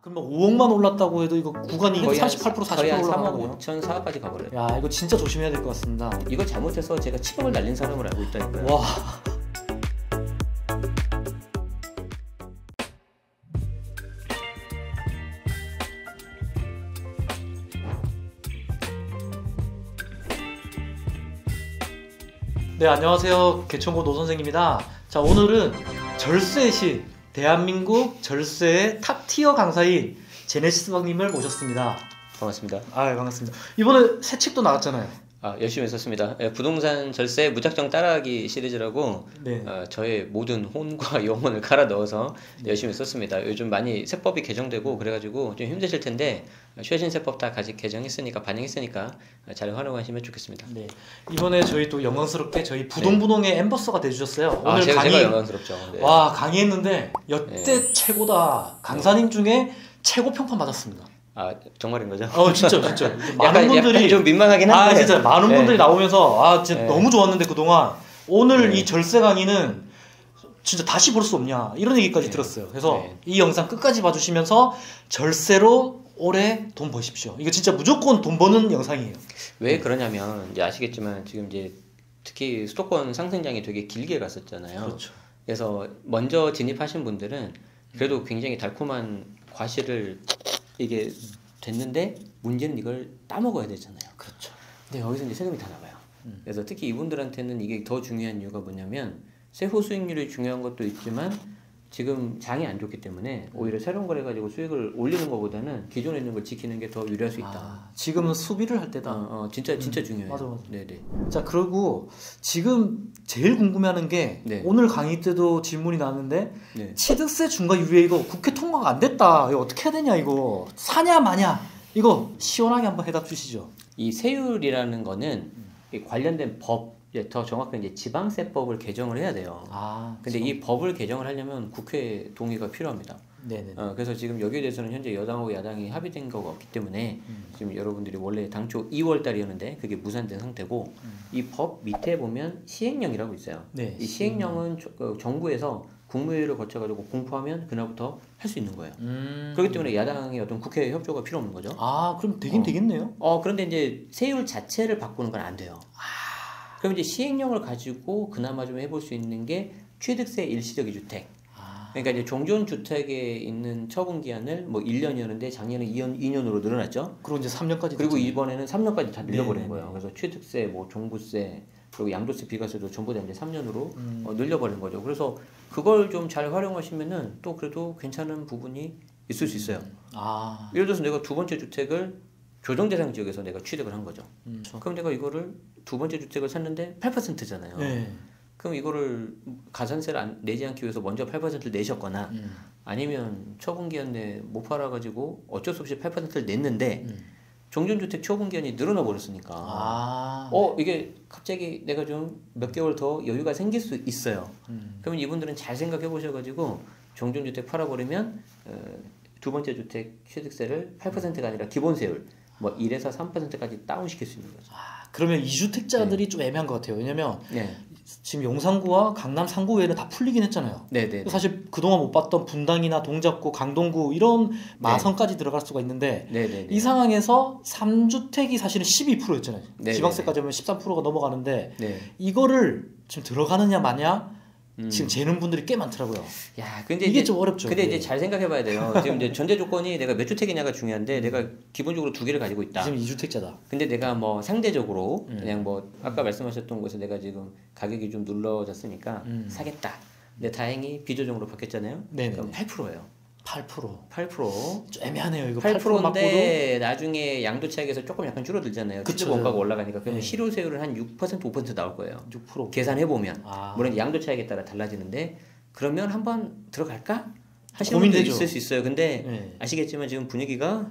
그럼 5억만 올랐다고 해도 이거 구간이 거의 38% 40% 거의 한 올라가는 3억 거예요? 5천 4억까지 가버려요. 야, 이거 진짜 조심해야 될 것 같습니다. 이거 잘못해서 제가 치명을 날린 사람을 알고 있다니까요. 와. 네, 안녕하세요. 개천고 노선생입니다. 자, 오늘은 절세의 신, 대한민국 절세의 탑티어 강사인 제네시스 박님을 모셨습니다. 반갑습니다. 아, 반갑습니다. 이번에 새 책도 나왔잖아요. 열심히 했었습니다. 부동산 절세 무작정 따라하기 시리즈라고 네. 저의 모든 혼과 영혼을 갈아 넣어서 열심히 썼습니다. 요즘 많이 세법이 개정되고 그래가지고 좀 힘드실 텐데 최신 세법 다 개정했으니까 반영했으니까 잘 활용하시면 좋겠습니다. 네. 이번에 저희 또 영광스럽게 저희 부동부동의 엠버서가 돼주셨어요. 오늘 제가 영광스럽죠. 네. 와, 강의했는데 여태 최고다. 강사님 중에 최고 평판 받았습니다. 정말인 거죠? 진짜. 많은 분들이 약간 좀 민망하긴 한데. 진짜 많은 분들이 나오면서 진짜 네. 너무 좋았는데 그동안 오늘 네. 이 절세 강의는 진짜 다시 볼 수 없냐 이런 얘기까지 들었어요. 그래서 이 영상 끝까지 봐주시면서 절세로 올해 돈 버십시오. 이거 진짜 무조건 돈 버는 영상이에요. 왜 그러냐면 이제 아시겠지만 지금 이제 특히 수도권 상승장이 되게 길게 갔었잖아요. 그렇죠. 그래서 먼저 진입하신 분들은 그래도 굉장히 달콤한 과실을 이게 됐는데 문제는 이걸 따먹어야 되잖아요. 그렇죠. 근데 여기서 이제 세금이 다 나와요. 그래서 특히 이분들한테는 이게 더 중요한 이유가 뭐냐면 세후 수익률이 중요한 것도 있지만 지금 장이 안 좋기 때문에 오히려 새로운 걸 해가지고 수익을 올리는 것보다는 기존에 있는 걸 지키는 게 더 유리할 수 있다. 지금은 수비를 할 때다. 진짜 중요해요. 맞아. 네네. 자, 그리고 지금 제일 궁금해하는 게 오늘 강의 때도 질문이 나왔는데 취득세 중과 유예 이거 국회 통과가 안 됐다. 이거 어떻게 해야 되냐 이거 사냐 마냐 이거 시원하게 한번 해답 주시죠. 이 세율이라는 거는 이 관련된 법, 더 정확하게 이제 지방세법을 개정을 해야 돼요. 근데 이 법을 개정을 하려면 국회 동의가 필요합니다. 네네. 그래서 지금 여기에 대해서는 현재 여당하고 야당이 합의된 거가 없기 때문에 지금 여러분들이 원래 당초 2월 달이었는데 그게 무산된 상태고 이 법 밑에 보면 시행령이라고 있어요. 이 시행령은 정부에서 국무회의를 거쳐가지고 공포하면 그날부터 할 수 있는 거예요. 그렇기 때문에 야당의 어떤 국회 협조가 필요 없는 거죠. 그럼 되긴 되겠네요. 그런데 이제 세율 자체를 바꾸는 건 안 돼요. 그럼 이제 시행령을 가지고 그나마 좀 해볼 수 있는 게 취득세 일시적인 주택. 그러니까 이제 종전주택에 있는 처분기한을 뭐 1년이었는데 작년에 2년으로 늘어났죠. 그리고 이제 3년까지. 그리고 이번에는 3년까지 다 늘려버린 거예요. 그래서 취득세, 뭐 종부세, 그리고 양도세, 비과세도 전부 다 이제 3년으로 늘려버린 거죠. 그래서 그걸 좀 잘 활용하시면은 또 그래도 괜찮은 부분이 있을 수 있어요. 예를 들어서 내가 두 번째 주택을 조정대상 지역에서 내가 취득을 한 거죠. 그럼 내가 이거를 두 번째 주택을 샀는데 8%잖아요. 그럼 이거를 가산세를 내지 않기 위해서 먼저 8%를 내셨거나 아니면 처분기한 내 못 팔아가지고 어쩔 수 없이 8%를 냈는데 종전주택 처분기한이 늘어나 버렸으니까 이게 갑자기 내가 좀 몇 개월 더 여유가 생길 수 있어요. 그러면 이분들은 잘 생각해 보셔가지고 종전주택 팔아버리면 두 번째 주택 취득세를 8%가 아니라 기본세율 뭐 1에서 3%까지 다운시킬 수 있는 거죠. 그러면 2주택자들이 좀 애매한 것 같아요. 왜냐면 지금 용산구와 강남 3구 외에는 다 풀리긴 했잖아요. 사실 그동안 못 봤던 분당이나 동작구, 강동구 이런 마선까지 들어갈 수가 있는데 이 상황에서 3주택이 사실은 12%였잖아요. 지방세까지 하면 13%가 넘어가는데 이거를 지금 들어가느냐 마냐 지금 재는 분들이 꽤 많더라고요. 근데 이게 좀 어렵죠. 근데 이제 잘 생각해봐야 돼요. 지금 이제 전제 조건이 내가 몇 주택이냐가 중요한데 내가 기본적으로 두 개를 가지고 있다. 지금 2주택자다. 근데 내가 뭐 상대적으로 그냥 뭐 아까 말씀하셨던 곳에 내가 지금 가격이 좀 눌러졌으니까 사겠다. 근데 다행히 비조정으로 바뀌었잖아요. 그럼 8%예요. 8%. 좀 애매하네요. 이거 8%인데 나중에 양도차익에서 조금 약간 줄어들잖아요. 취득 원가가 올라가니까 그러면 실효세율은 한 6% 5% 나올 거예요. 6% 계산해 보면 물론 양도차익에 따라 달라지는데 그러면 한번 들어갈까 하시는 분도 있을 수 있어요. 근데 아시겠지만 지금 분위기가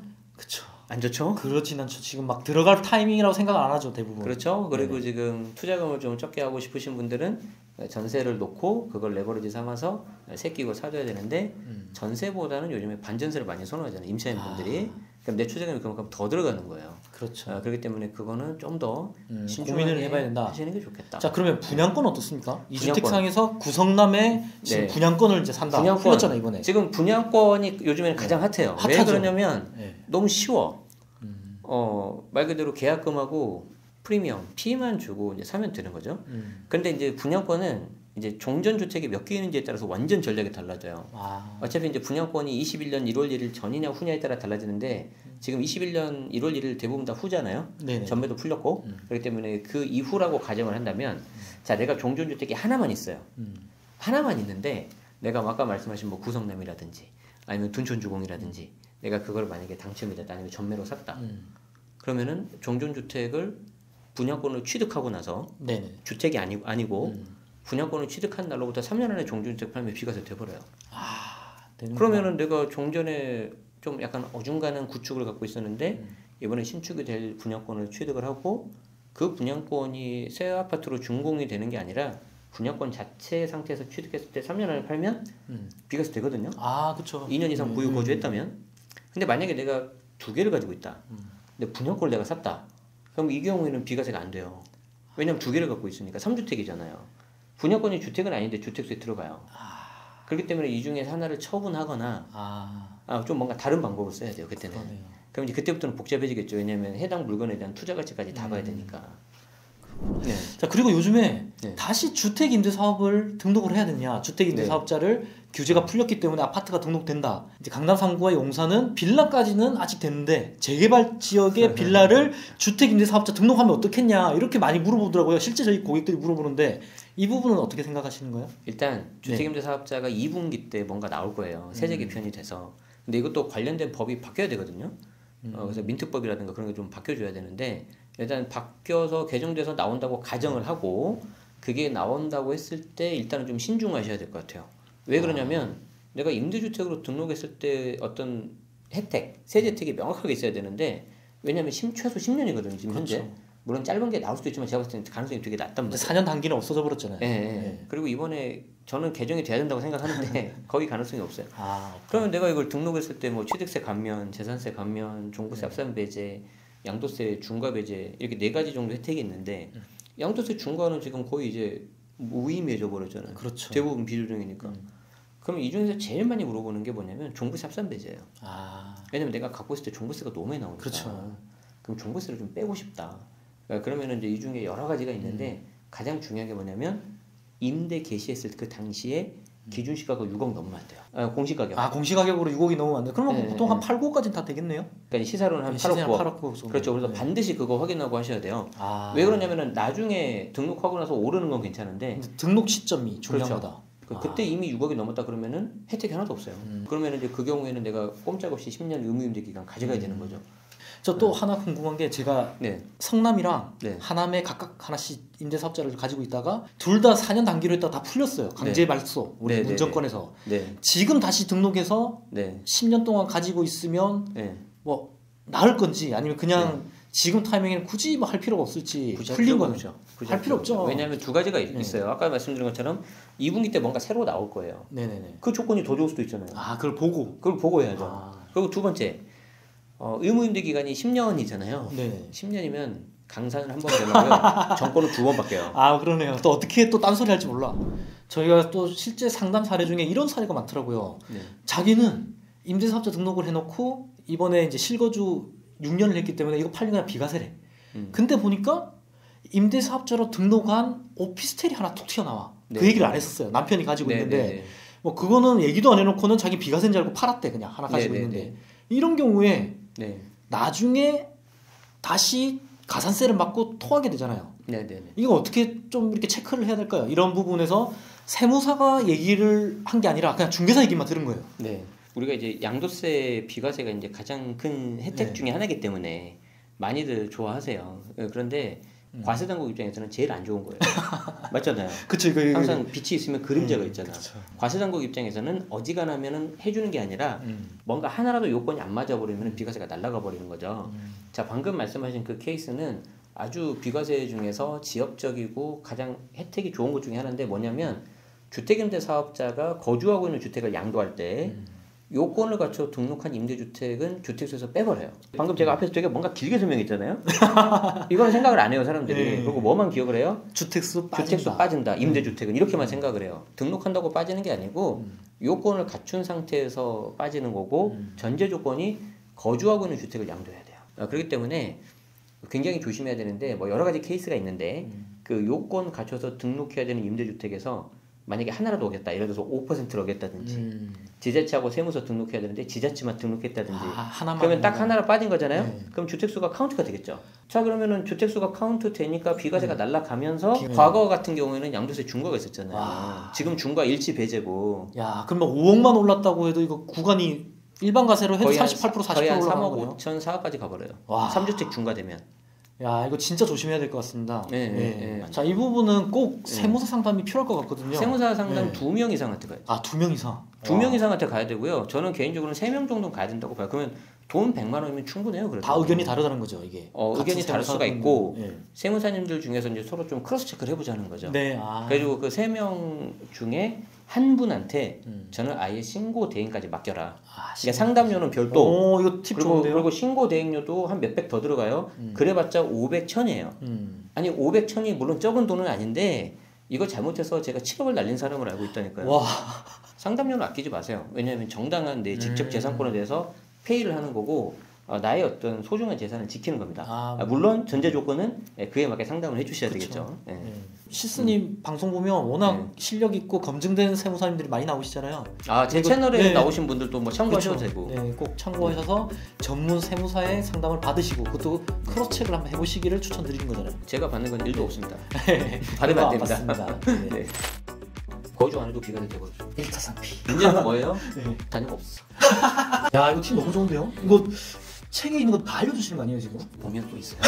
안 좋죠? 그렇진 않죠. 지금 막 들어갈 타이밍이라고 생각을 안 하죠, 대부분. 그렇죠. 그리고 지금 투자금을 좀 적게 하고 싶으신 분들은 전세를 놓고 그걸 레버리지 삼아서 새 끼고 사줘야 되는데 전세보다는 요즘에 반전세를 많이 선호하잖아요. 임차인 분들이. 그럼 내초자금이 그만큼 더 들어가는 거예요. 그렇죠. 그렇기 때문에 그거는 좀 더 고민을 해봐야 된다. 하시는 게 좋겠다. 자, 그러면 분양권 어떻습니까? 이주택상에서 구성남에 지금 네. 분양권을 이제 산다. 풀렸잖아 이번에. 지금 분양권이 요즘에는 가장 핫해요. 핫하죠. 왜 그러냐면 네. 너무 쉬워. 말 그대로 계약금하고 프리미엄, 피만 주고 이제 사면 되는 거죠. 그런데 이제 분양권은 이제 종전주택이 몇 개 있는지에 따라서 완전 전략이 달라져요. 어차피 이제 분양권이 21년 1월 1일 전이냐 후냐에 따라 달라지는데 지금 21년 1월 1일 대부분 다 후잖아요. 네네. 전매도 풀렸고 그렇기 때문에 그 이후라고 가정을 한다면 자 내가 종전주택이 하나만 있어요. 하나만 있는데 내가 아까 말씀하신 뭐 구성남이라든지 아니면 둔촌주공이라든지 내가 그걸 만약에 당첨이 됐다 아니면 전매로 샀다. 그러면은 종전주택을 분양권을 취득하고 나서 네네. 주택이 아니고 분양권을 취득한 날로부터 3년 안에 종전주택 팔면 비과세 돼버려요. 그러면은 내가 종전에 좀 약간 어중간한 구축을 갖고 있었는데 이번에 신축이 될 분양권을 취득을 하고 그 분양권이 새 아파트로 준공이 되는 게 아니라 분양권 자체 상태에서 취득했을 때 3년 안에 팔면 비과세 되거든요. 그렇죠. 2년 이상 보유 거주했다면. 근데 만약에 내가 2개를 가지고 있다. 근데 분양권을 내가 샀다. 그럼 이 경우에는 비과세가 안 돼요. 왜냐면 2개를 갖고 있으니까 3주택이잖아요. 분양권이 주택은 아닌데 주택수에 들어가요. 그렇기 때문에 이 중에 하나를 처분하거나 좀 뭔가 다른 방법을 써야 돼요. 그때는. 그러네요. 그럼 이제 그때부터는 복잡해지겠죠. 왜냐하면 해당 물건에 대한 투자 가치까지 다 봐야 되니까. 네. 자 그리고 요즘에 다시 주택임대사업을 등록을 해야 되냐? 주택임대사업자를 규제가 풀렸기 때문에 아파트가 등록된다. 이제 강남 3구와 용산은 빌라까지는 아직 됐는데 재개발 지역의 빌라를 주택임대사업자 등록하면 어떻겠냐 이렇게 많이 물어보더라고요. 실제 저희 고객들이 물어보는데 이 부분은 어떻게 생각하시는 거예요? 일단 주택임대사업자가 2분기 때 뭔가 나올 거예요. 세제 개편이 돼서. 근데 이것도 관련된 법이 바뀌어야 되거든요. 그래서 민특법이라든가 그런 게 좀 바뀌어줘야 되는데 일단 바뀌어서 개정돼서 나온다고 가정을 하고 그게 나온다고 했을 때 일단은 좀 신중하셔야 될 것 같아요. 왜 그러냐면 내가 임대주택으로 등록했을 때 어떤 혜택, 세제 혜택이 명확하게 있어야 되는데 왜냐면 최소 10년이거든요. 지금 현재. 물론 짧은 게 나올 수도 있지만 제가 봤을 때는 가능성이 되게 낮단 말이에요. 4년 단기는 없어져 버렸잖아요. 네. 그리고 이번에 저는 개정이 돼야 된다고 생각하는데 거의 가능성이 없어요. 그러면 내가 이걸 등록했을 때 뭐 취득세 감면, 재산세 감면, 종부세 합산 배제, 양도세 중과 배제 이렇게 4가지 정도 혜택이 있는데 양도세 중과는 지금 거의 이제 무의미해져 버렸잖아요. 그렇죠. 대부분 비조정이니까. 그럼 이 중에서 제일 많이 물어보는 게 뭐냐면 종부세 합산 배제예요. 왜냐면 내가 갖고 있을 때 종부세가 너무 많이 나오니까. 그렇죠. 그럼 종부세를 좀 빼고 싶다. 그러면은 이제 이 중에 여러 가지가 있는데 가장 중요한 게 뭐냐면 임대 개시했을 그 당시에 기준 시가가 6억 넘으면 안 돼요. 공시가격. 공시가격으로 6억이 넘으면 안 돼요. 그러면 보통 한 8, 9억까지는 다 되겠네요. 그러니까 시세로는 한 8억 9억. 그렇죠. 그래서 반드시 그거 확인하고 하셔야 돼요. 왜 그러냐면은 나중에 등록하고 나서 오르는 건 괜찮은데 등록 시점이 중요한 거다. 그때 이미 6억이 넘었다 그러면은 혜택이 하나도 없어요. 그러면은 이제 그 경우에는 내가 꼼짝없이 10년 의무임대 기간 가져가야 되는 거죠. 저 또 하나 궁금한 게 제가 성남이랑 하남에 각각 하나씩 임대사업자를 가지고 있다가 둘 다 4년 단기로 했다가 다 풀렸어요. 강제 발소 우리 문정권에서. 지금 다시 등록해서 10년 동안 가지고 있으면 뭐 나을 건지 아니면 그냥 지금 타이밍에는 굳이 뭐 할 필요가 없을지 풀린 거는 할 필요 없죠. 왜냐하면 두 가지가 있어요. 아까 말씀드린 것처럼 2분기 때 뭔가 새로 나올 거예요. 그 조건이 더 좋을 수도 있잖아요. 그걸 보고 해야죠. 그리고 두 번째 의무임대 기간이 10년이잖아요. 10년이면 강산을 한 번 되려면 정권은 2번 바뀌어요. 그러네요. 또 어떻게 또 딴소리 할지 몰라. 저희가 또 실제 상담 사례 중에 이런 사례가 많더라고요. 자기는 임대사업자 등록을 해놓고 이번에 이제 실거주 6년을 했기 때문에 이거 팔리면 비과세래. 근데 보니까 임대사업자로 등록한 오피스텔이 하나 툭 튀어나와. 그 얘기를 안 했었어요. 남편이 가지고 있는데 뭐 그거는 얘기도 안 해놓고는 자기 비과세인 줄 알고 팔았대. 그냥 하나 가지고 있는데 이런 경우에 나중에 다시 가산세를 받고 토하게 되잖아요. 이거 어떻게 좀 이렇게 체크를 해야 될까요? 이런 부분에서 세무사가 얘기를 한 게 아니라 그냥 중개사 얘기만 들은 거예요. 우리가 이제 양도세 비과세가 이제 가장 큰 혜택 중에 하나이기 때문에 많이들 좋아하세요. 그런데 과세당국 입장에서는 제일 안 좋은 거예요. 맞잖아요. 그쵸, 항상 빛이 있으면 그림자가 있잖아요. 과세당국 입장에서는 어지간하면은 해주는 게 아니라 뭔가 하나라도 요건이 안 맞아버리면 비과세가 날아가 버리는 거죠. 자, 방금 말씀하신 그 케이스는 아주 비과세 중에서 지역적이고 가장 혜택이 좋은 것 중에 하나인데 뭐냐면 주택임대 사업자가 거주하고 있는 주택을 양도할 때 요건을 갖춰 등록한 임대주택은 주택수에서 빼버려요. 방금 제가 앞에서 되게 뭔가 길게 설명했잖아요. 이건 생각을 안 해요 사람들이. 네. 그리고 뭐만 기억을 해요? 주택수 빠진다. 임대주택은 이렇게만 생각을 해요. 등록한다고 빠지는 게 아니고 요건을 갖춘 상태에서 빠지는 거고 전제 조건이 거주하고 있는 주택을 양도해야 돼요. 그렇기 때문에 굉장히 조심해야 되는데 뭐 여러 가지 케이스가 있는데 그 요건 갖춰서 등록해야 되는 임대주택에서 만약에 하나라도 오겠다. 예를 들어서 5%를 오겠다든지 지자체하고 세무서 등록해야 되는데 지자체만 등록했다든지 그러면 딱 하나로 빠진 거잖아요. 네. 그럼 주택수가 카운트가 되겠죠. 자 그러면은 주택수가 카운트 되니까 비과세가 날아가면서 과거 같은 경우에는 양도세 중과가 있었잖아요. 와. 지금 중과 일치 배제고. 야 그럼 막 5억만 올랐다고 해도 이거 구간이 일반 과세로 해도 38% 40% 거의 한 3억 올라가요? 5천 4억까지 가버려요. 와. 3주택 중과되면. 야 이거 진짜 조심해야 될 것 같습니다. 네, 네. 자 이 부분은 꼭 세무사 상담이 필요할 것 같거든요. 세무사 상담 2명 이상한테 가야죠. 2명 이상? 2명 이상한테 가야 되고요. 저는 개인적으로는 3명 정도는 가야 된다고 봐요. 그러면 돈 100만 원이면 충분해요. 그래도. 다 의견이 다르다는 거죠 이게. 의견이 다를 수가 있고 세무사님들 중에서 이제 서로 좀 크로스 체크를 해보자는 거죠. 네. 그래가지고 그 3명 중에 한 분한테 저는 아예 신고 대행까지 맡겨라. 그러니까 상담료는 별도. 이거 팁 좋은데요? 그리고 신고 대행료도 한 몇백 더 들어가요. 그래봤자 500, 1000이에요. 아니 500, 1000이 물론 적은 돈은 아닌데 이거 잘못해서 제가 7억을 날린 사람을 알고 있다니까요. 와. 상담료는 아끼지 마세요. 왜냐하면 정당한 내 직접 재산권에 대해서 페이를 하는 거고 나의 어떤 소중한 재산을 지키는 겁니다. 물론 전제 조건은 그에 맞게 상담을 해주셔야 되겠죠. 시스님 방송 보면 워낙 실력 있고 검증된 세무사님들이 많이 나오시잖아요. 제 채널에 나오신 분들도 뭐 참고하셔도 되고. 네, 꼭 참고하셔서 전문 세무사의 상담을 받으시고 그것도 크로스 체크를 한번 해보시기를 추천드리는 거잖아요. 제가 받는 건 1도 없습니다. 받으면 안 됩니다. 네. 거주 안 해도 비과세 되거든요. 1차상피. 문제는 뭐예요? 자녀가 없어. 야 이거 팁 너무 좋은데요? 이거 책에 있는 거 다 알려주시는 거 아니에요 지금? 보면 또 있어요.